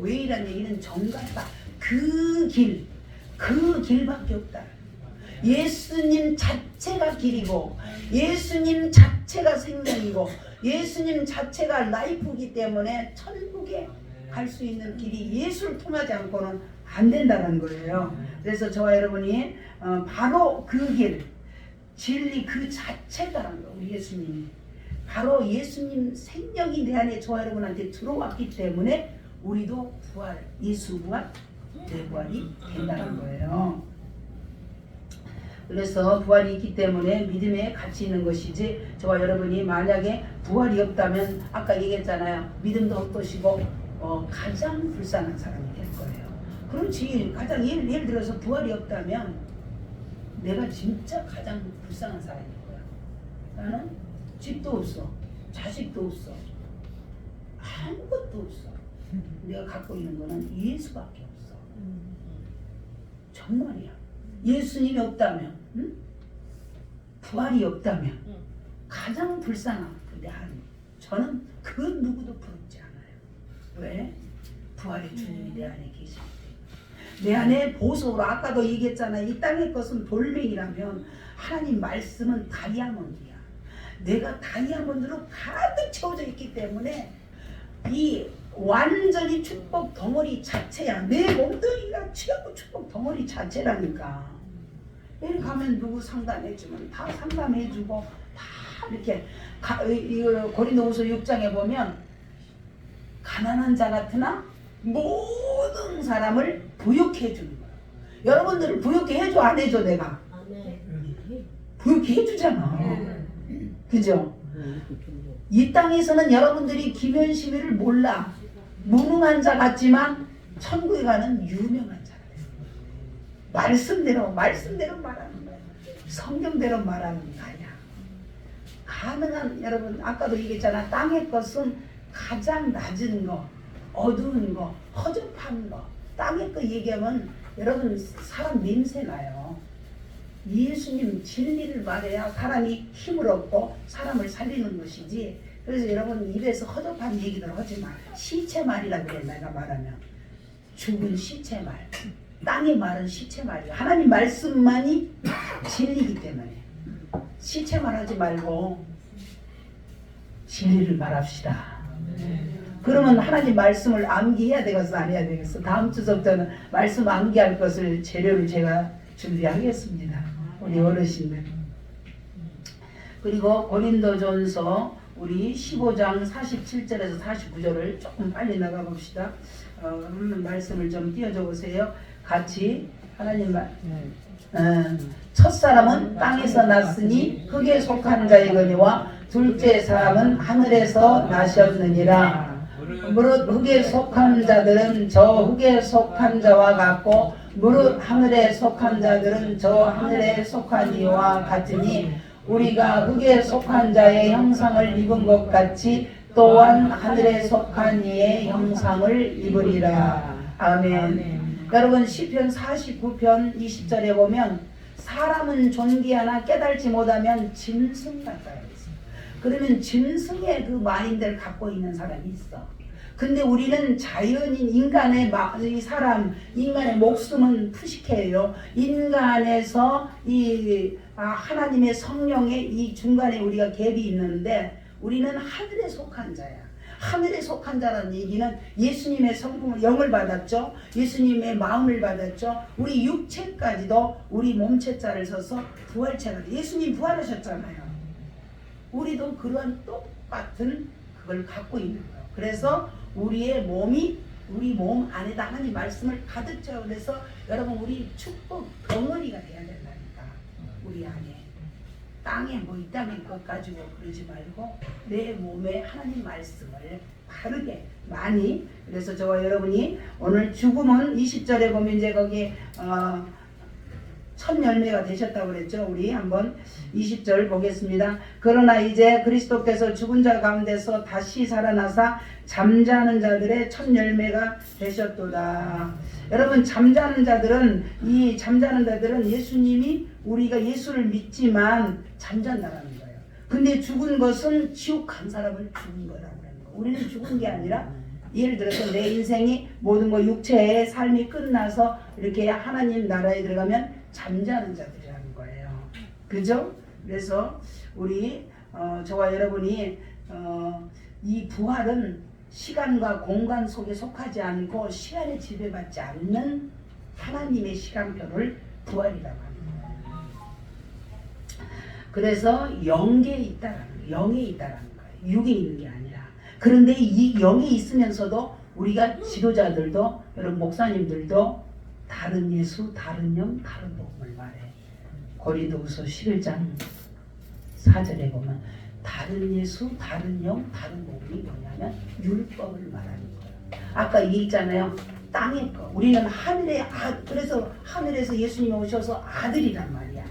way라는 얘기는 정같다. 그 길밖에 없다. 예수님 자체가 길이고 예수님 자체가 생명이고 예수님 자체가 라이프이기 때문에 천국에 갈 수 있는 길이 예수를 통하지 않고는 안 된다는 거예요. 그래서 저와 여러분이 바로 그 길, 진리 그 자체다라는 거예요. 예수님이 바로 예수님 생명이 내 안에 저와 여러분한테 들어왔기 때문에 우리도 부활, 예수 부활, 내 부활이 된다는 거예요. 그래서 부활이 있기 때문에 믿음에 가치 있는 것이지 저와 여러분이 만약에 부활이 없다면 아까 얘기했잖아요. 믿음도 없으시고 가장 불쌍한 사람이 될 거예요. 그렇지. 가장 예를 들어서 부활이 없다면 내가 진짜 가장 불쌍한 사람일 거야. 나는 집도 없어. 자식도 없어. 아무것도 없어. 내가 갖고 있는 거는 예수밖에 없어. 정말이야. 예수님이 없다면 부활이 없다면 가장 불쌍한 내 하나님. 저는 그 누구도 부럽지 않아요. 왜? 부활의 주님이 내 안에 계시기 때문에. 내 안에 보석으로 아까도 얘기했잖아요. 이 땅의 것은 돌멩이라면 하나님 말씀은 다이아몬드야. 내가 다이아몬드로 가득 채워져 있기 때문에 이 완전히 축복 덩어리 자체야. 내 몸뚱이가 최고 축복 덩어리 자체라니까. 여기 가면 누구 상담해주면 다 상담해주고 다 이렇게 고린도후서 6장에 보면 가난한 자 같으나 모든 사람을 부욕해 주는 거야. 여러분들을 부욕해 해줘 안 해줘 내가? 부욕해 해주잖아. 그죠? 이 땅에서는 여러분들이 김현심이를 몰라. 무능한 자 같지만 천국에 가는 유명한 자가 돼요. 말씀대로 말하는 거야. 성경대로 말하는 거 아니야. 가능한 여러분 아까도 얘기했잖아. 땅의 것은 가장 낮은 거, 어두운 거, 허접한 거. 땅의 거 얘기하면 여러분 사람 냄새 나요. 예수님 진리를 말해야 사람이 힘을 얻고 사람을 살리는 것이지. 그래서 여러분 입에서 허접한 얘기들 하지 마. 시체 말이라 그래. 내가 말하면 죽은 시체 말. 땅의 말은 시체 말이야. 하나님 말씀만이 진리이기 때문에 시체 말하지 말고 진리를 말합시다. 그러면 하나님 말씀을 암기해야 되겠어 안 해야 되겠어? 다음 주부터는 말씀 암기할 것을 재료를 제가 준비하겠습니다. 우리 어르신들. 그리고 고린도전서 우리 15장 47절에서 49절을 조금 빨리 나가 봅시다. 한번 말씀을 좀 띄워줘 보세요. 같이 하나님 말. 첫사람은 땅에서 났으니 흙에 속한 자이거니와 둘째 사람은 하늘에서 나셨느니라. 무릇 흙에 속한 자들은 저 흙에 속한 자와 같고 무릇 하늘에 속한 자들은 저 하늘에 속한 이와 같으니 우리가 흙에 속한 자의 형상을 입은 것 같이 또한 하늘에 속한 이의 형상을 입으리라. 아멘. 여러분 시편 49편 20절에 보면 사람은 존귀하나 깨달지 못하면 짐승 같다. 그러면 짐승의 그 마인드를 갖고 있는 사람이 있어. 근데 우리는 자연인 인간의 이 사람 인간의 목숨은 푸시해요. 인간에서 이 하나님의 성령의 이 중간에 우리가 갭이 있는데 우리는 하늘에 속한 자야. 하늘에 속한 자라는 얘기는 예수님의 성품을 영을 받았죠. 예수님의 마음을 받았죠. 우리 육체까지도 우리 몸체자를 서서 부활체가 돼. 예수님 부활하셨잖아요. 우리도 그러한 똑같은 그걸 갖고 있는 거예요. 그래서 우리의 몸이 우리 몸 안에다 하나님 말씀을 가득 채워. 그래서 여러분 우리 축복 덩어리가 돼야 된다니까. 우리 안에 땅에 뭐 있다면 것 가지고 그러지 말고 내 몸에 하나님 말씀을 바르게 많이. 그래서 저와 여러분이 오늘 죽음은 20절에 보면 이제 거기 첫 열매가 되셨다고 그랬죠. 우리 한번 20절 보겠습니다. 그러나 이제 그리스도께서 죽은 자 가운데서 다시 살아나사 잠자는 자들의 첫 열매가 되셨도다. 여러분 잠자는 자들은 예수님이 우리가 예수를 믿지만 잠잔다라는 거예요. 근데 죽은 것은 지옥 간 사람을 죽은 거라고 하는 거예요. 우리는 죽은 게 아니라 예를 들어서 내 인생이 모든 거 육체의 삶이 끝나서 이렇게 하나님 나라에 들어가면 잠자는 자들이라는 거예요. 그죠? 그래서 우리 저와 여러분이 이 부활은 시간과 공간 속에 속하지 않고 시간에 지배받지 않는 하나님의 시간표를 부활이라고 합니다. 그래서 영계에 있다라는 거예요. 영에 있다라는 거예요. 육에 있는 게 아니라. 그런데 이 영에 있으면서도 우리가 지도자들도 여러분 목사님들도 다른 예수, 다른 영, 다른 복음을 말해. 고린도후서 11장 4절에 보면 다른 예수, 다른 영, 다른 복음이 뭐냐면 율법을 말하는 거예요. 아까 얘기했잖아요. 땅의 거. 우리는 하늘의 그래서 하늘에서 예수님이 오셔서 아들이란 말이야.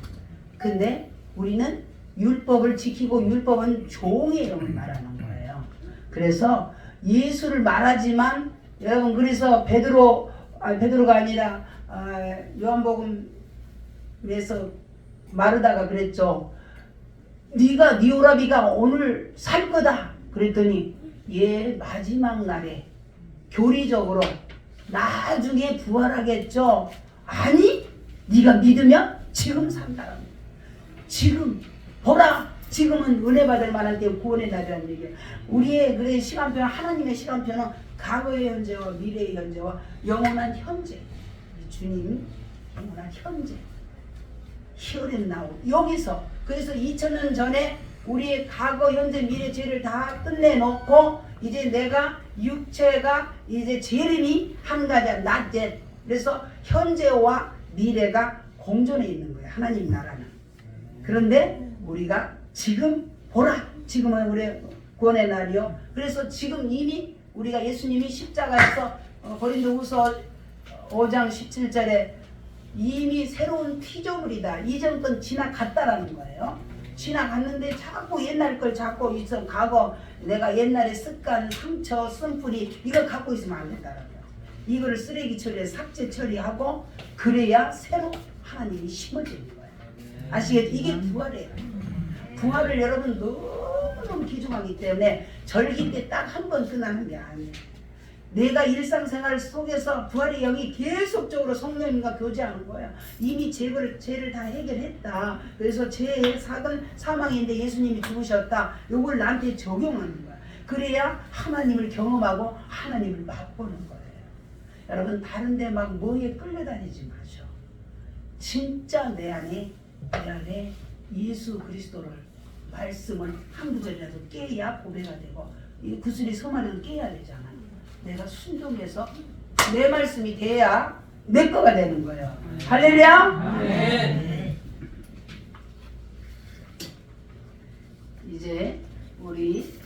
근데 우리는 율법을 지키고 율법은 종의 영을 말하는 거예요. 그래서 예수를 말하지만 여러분 그래서 베드로가 아니라 요한복음에서 마르다가 그랬죠. 네 오라비가 오늘 살 거다. 그랬더니 마지막 날에 교리적으로 나중에 부활하겠죠. 아니 네가 믿으면 지금 산다. 지금 보라. 지금은 은혜 받을 만한 때 구원의 날이라는 얘기예요. 우리의 그래 시간표는 하나님의 시간표는 과거의 현재와 미래의 현재와 영원한 현재. 주님 영원한 현재. 히어린 나오 여기서 그래서 2000년 전에 우리의 과거 현재 미래 죄를 다 끝내놓고 이제 내가 육체가 이제 재림이 한 가지야. 낮에 그래서 현재와 미래가 공존해 있는 거예요. 하나님 나라는. 그런데 우리가 지금 보라. 지금은 우리의 구원의 날이요. 그래서 지금 이미 우리가 예수님이 십자가에서 고린도후서 5장 17절에 이미 새로운 피조물이다. 이전 건 지나갔다라는 거예요. 지나갔는데 자꾸 옛날 걸 잡고 있어. 과거 내가 옛날에 습관, 상처, 쓴뿌리 이거 갖고 있으면 안 된다라는 거예요. 이거를 쓰레기 처리해 삭제 처리하고 그래야 새로 하나님이 심어지는 거예요. 아시겠죠? 이게 부활이에요. 부활을 여러분 너무너무 귀중하기 때문에 절기 때 딱 한 번 끝나는 게 아니에요. 내가 일상생활 속에서 부활의 영이 계속적으로 성령님과 교제하는 거예요. 이미 죄를 다 해결했다. 그래서 죄의 사망인데 예수님이 죽으셨다. 이걸 나한테 적용하는 거야. 그래야 하나님을 경험하고 하나님을 맛보는 거예요. 여러분 다른 데 막 뭐에 끌려다니지 마셔. 진짜 내 안에 예수 그리스도를 말씀을 한 구절이라도 깨야 고백가 되고 이 구슬이 서말에도 깨야 되잖아. 내가 순종해서 내 말씀이 돼야 내 거가 되는 거예요. 할렐루야. 이제 우리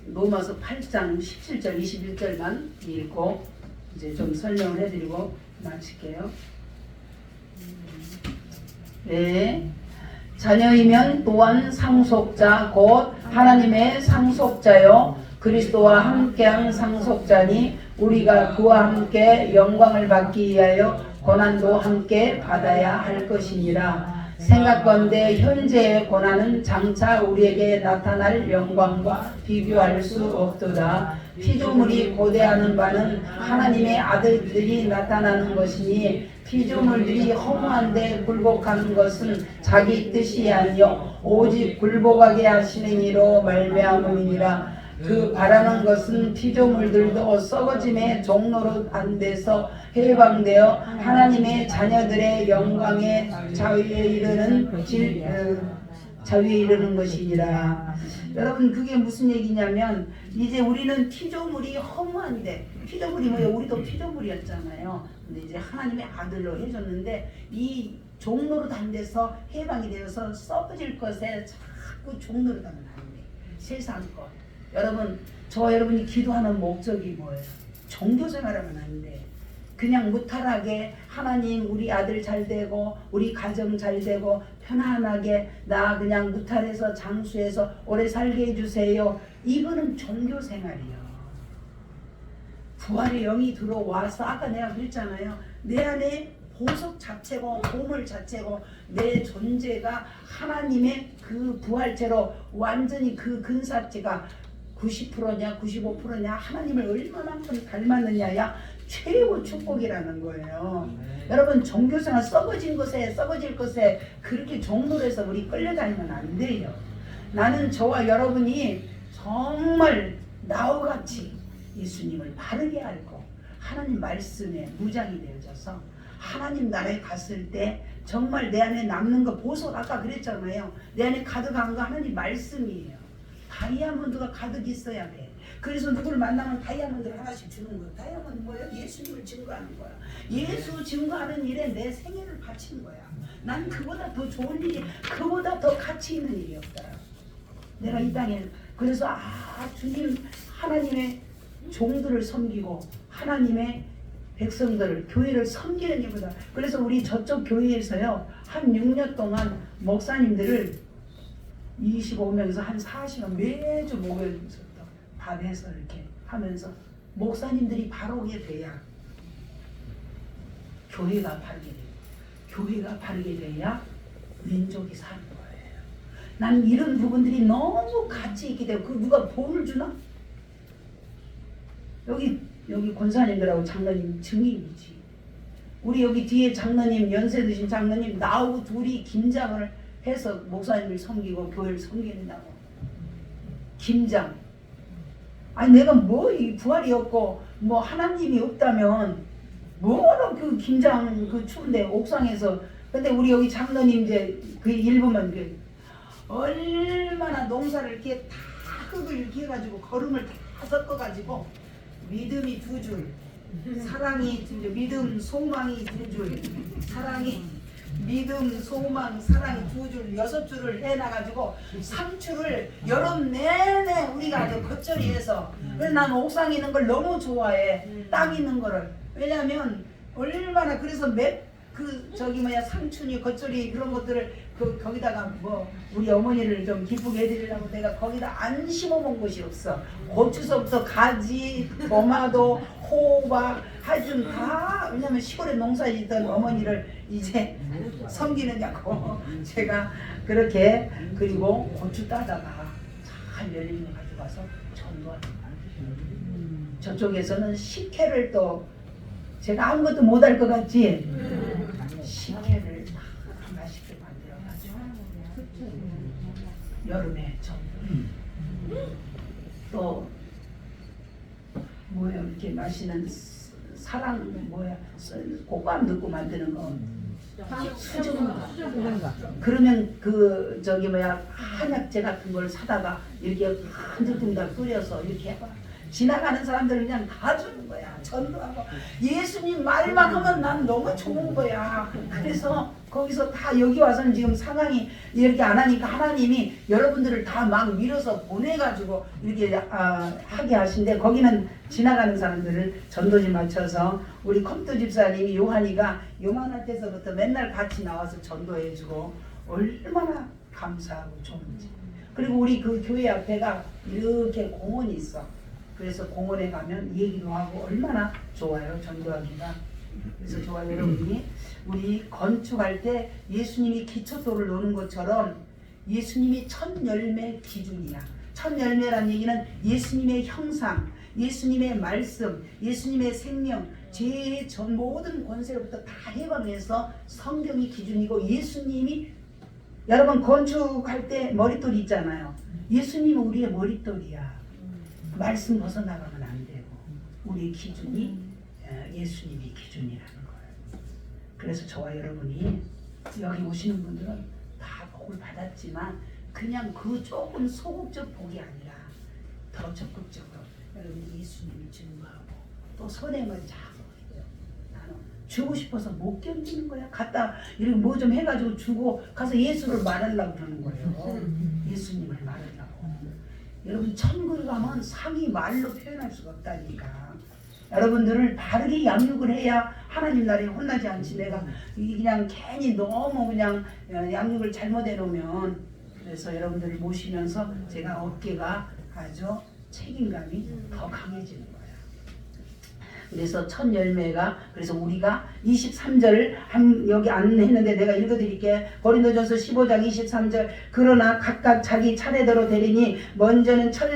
로마서 8장 17절 21절만 읽고 이제 좀 설명을 해드리고 마칠게요. 네, 자녀이면 또한 상속자 곧 하나님의 상속자요 그리스도와 함께한 상속자니 우리가 그와 함께 영광을 받기 위하여 고난도 함께 받아야 할 것이니라. 생각건대 현재의 고난은 장차 우리에게 나타날 영광과 비교할 수 없도다. 피조물이 고대하는 바는 하나님의 아들들이 나타나는 것이니 피조물들이 허무한데 굴복하는 것은 자기 뜻이 아니요 오직 굴복하게 하시는 이로 말미암음이니라. 그 바라는 것은 피조물들도 썩어짐의 종로로 안 돼서 해방되어 하나님의 자녀들의 영광의 자유에 이르는 것이니라. 여러분 그게 무슨 얘기냐면 이제 우리는 피조물이 허무한데 피조물이 뭐예요? 우리도 피조물이었잖아요. 근데 이제 하나님의 아들로 해줬는데 이 종로로 안 돼서 해방이 되어서 썩어질 것에 자꾸 종로로 가면 안 돼. 세상 것. 여러분 여러분이 기도하는 목적이 뭐예요? 종교생활하면 안 돼. 그냥 무탈하게 하나님 우리 아들 잘 되고 우리 가정 잘 되고 편안하게 나 그냥 무탈해서 장수해서 오래 살게 해주세요. 이거는 종교생활이요. 부활의 영이 들어와서 아까 내가 그랬잖아요. 내 안에 보석 자체고 보물 자체고 내 존재가 하나님의 그 부활체로 완전히 그 근사체가 90%냐 95%냐 하나님을 얼마만큼 닮았느냐야 최고 축복이라는 거예요. 여러분 종교생활 썩어질 것에 그렇게 종로에서 우리 끌려다니면 안 돼요. 나는 저와 여러분이 정말 나와 같이 예수님을 바르게 알고 하나님 말씀에 무장이 되어져서 하나님 나라에 갔을 때 정말 내 안에 남는 거 보석 아까 그랬잖아요. 내 안에 가득한 거 하나님 말씀이에요. 다이아몬드가 가득 있어야 돼. 그래서 누구를 만나면 다이아몬드를 하나씩 주는 거야. 다이아몬드 뭐야? 예수님을 증거하는 거야. 예수 증거하는 일에 내 생애를 바친 거야. 난 그보다 더 좋은 일이, 그보다 더 가치 있는 일이 없다. 내가 이 땅에 그래서 주님 하나님의 종들을 섬기고 하나님의 백성들을 교회를 섬기는 일보다 그래서 우리 저쪽 교회에서요 한 6년 동안 목사님들을 25명에서 한 40명 매주 목요일부터 밥해서 이렇게 하면서 목사님들이 바로 오게 돼야 교회가 바르게 돼요. 교회가 바르게 돼야 민족이 사는 거예요. 난 이런 부분들이 너무 가치 있게 되고 그 누가 돈을 주나? 여기 권사님들하고 장로님 증인이지. 우리 여기 뒤에 장로님 연세 드신 장로님 나하고 둘이 김장을 해서 목사님을 섬기고 교회를 섬긴다고. 김장. 아니 내가 뭐 이 부활이 없고 뭐 하나님이 없다면 뭐로 그 김장 그 추운데 옥상에서 근데 우리 여기 장로님 이제 그 일부만 그 얼마나 농사를 이렇게 다 흙을 이렇게 해가지고 거름을 다 섞어가지고 믿음이 2줄, 사랑이 2줄, 믿음, 소망이 2줄, 사랑이 믿음, 소망, 사랑이 2줄, 6줄을 해놔가지고 상추를 여름 내내 우리가 아주 겉절이 해서 그래서 난 옥상에 있는 걸 너무 좋아해. 땅 있는 거를. 왜냐면 얼마나 그래서 상추니 겉절이 그런 것들을 거기다가 뭐 우리 어머니를 좀 기쁘게 해드리려고 내가 거기다 안 심어본 곳이 없어. 고추서부터 가지, 토마토, 호박 하여튼 다 왜냐면 시골에 농사 짓던 어머니를 이제 섬기느냐고 제가 그렇게 그리고 고추 따다가 잘 열린 거 가져가서 전도하는 거예요. 저쪽에서는 식혜를 또 제가 아무것도 못할 것 같지? 식혜를 다 맛있게 만들어가지고 여름에 또 뭐야 이렇게 맛있는 사랑 꽃감 넣고 만드는 거 수정인가? 그러면 그 저기 뭐야 한약재 같은 걸 사다가 이렇게 한 제품다 끓여서 이렇게 해봐. 지나가는 사람들 그냥 다 주는 거야. 전도하고 예수님 말만 하면 난 너무 좋은 거야. 그래서 거기서 다 여기 와서는 지금 상황이 이렇게 안 하니까 하나님이 여러분들을 다 막 밀어서 보내가지고 이렇게 하게 하신데 거기는 지나가는 사람들을 전도지 맞춰서 우리 컴퓨터 집사님이 요한이가 요만할 때서부터 맨날 같이 나와서 전도해주고 얼마나 감사하고 좋은지. 그리고 우리 그 교회 앞에가 이렇게 공원이 있어. 그래서 공원에 가면 얘기도 하고 얼마나 좋아요 전도하기가. 그래서 좋아요 여러분이 우리 건축할 때 예수님이 기초돌을 놓는 것처럼 예수님이 첫 열매 기준이야. 첫 열매란 얘기는 예수님의 형상, 예수님의 말씀, 예수님의 생명, 죄의 전 모든 권세로부터 다 해방해서 성경이 기준이고 예수님이 여러분 건축할 때 머릿돌이 있잖아요. 예수님은 우리의 머릿돌이야. 말씀 벗어나가면 안 되고 우리의 기준이 예수님이 기준이라는 거예요. 그래서 저와 여러분이 여기 오시는 분들은 다 복을 받았지만 그냥 그 조금 소극적 복이 아니라 더 적극적으로 여러분 예수님이 증거하고 또 선행을 자꾸 해요. 나는 주고 싶어서 못 견디는 거야. 갔다 이렇게 뭐 좀 해가지고 주고 가서 예수를 말하려고 그러는 거예요. 예수님을 말하려고. 여러분 천국에 가면 상이 말로 표현할 수가 없다니까. 여러분들을 바르게 양육을 해야 하나님 나라에 혼나지 않지. 내가 그냥 괜히 너무 그냥 양육을 잘못해 놓으면. 그래서 여러분들을 모시면서 제가 어깨가 아주 책임감이 더 강해지는 거예요. 그래서 첫 열매가 그래서 우리가 23절 여기 안 했는데 내가 읽어드릴게. 고린도전서 15장 23절 그러나 각각 자기 차례대로 되리니 먼저는 첫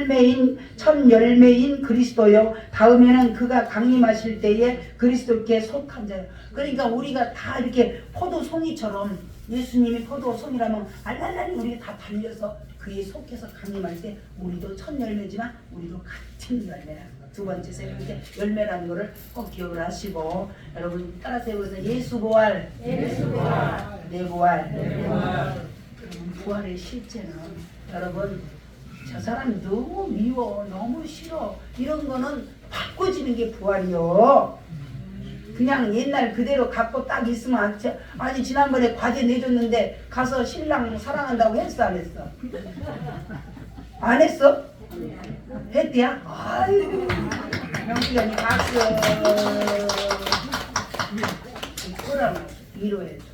열매인 그리스도요 다음에는 그가 강림하실 때에 그리스도께 속한 자요. 그러니까 우리가 다 이렇게 포도송이처럼 예수님이 포도송이라면 알랄랄이 우리가 다 달려서 그에 속해서 강림할 때 우리도 첫 열매지만 우리도 같은 열매라는 거. 두 번째 세 번째 열매라는 거를 꼭 기억을 하시고 여러분 따라서 해보세요. 예수 부활, 예수 부활, 내 부활, 내 부활. 부활의 실제는 여러분 저 사람 너무 미워, 너무 싫어 이런 거는 바꿔지는 게 부활이요. 그냥 옛날 그대로 갖고 딱 있으면 아니 지난번에 과제 내줬는데 가서 신랑 사랑한다고 했어 안 했어? 안 했어? 했대야? 아유 명수연이 박수. 그러면 위로해줘.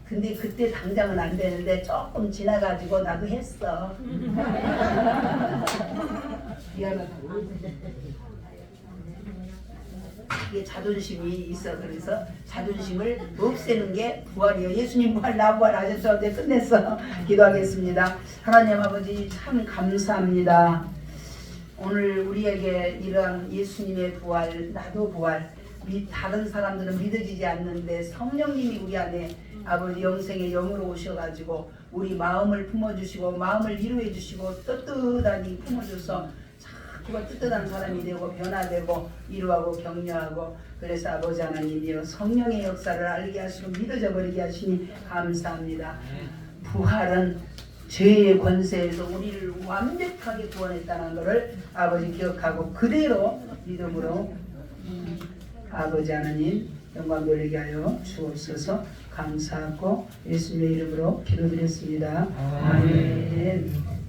근데 그때 당장은 안 되는데 조금 지나가지고 나도 했어. 미안하다고. 이게 자존심이 있어. 그래서 자존심을 없애는 게 부활이에요. 예수님 부활 나 부활 하셨죠? 네 끝냈어. 기도하겠습니다. 하나님 아버지 참 감사합니다. 오늘 우리에게 이러한 예수님의 부활 나도 부활 다른 사람들은 믿어지지 않는데 성령님이 우리 안에 아버지 영생의 영으로 오셔가지고 우리 마음을 품어주시고 마음을 위로해 주시고 떳떳하니 품어줘서 자꾸가 떳떳한 사람이 되고 변화되고 위로하고 격려하고 그래서 아버지 하나님이여 성령의 역사를 알게 하시고 믿어져 버리게 하시니 감사합니다. 부활은 죄의 권세에서 우리를 완벽하게 구원했다는 것을 아버지 기억하고 그대로 믿음으로 아버지 하나님 영광 돌리게 하여 주옵소서. 감사하고 예수님의 이름으로 기도드렸습니다. 아멘.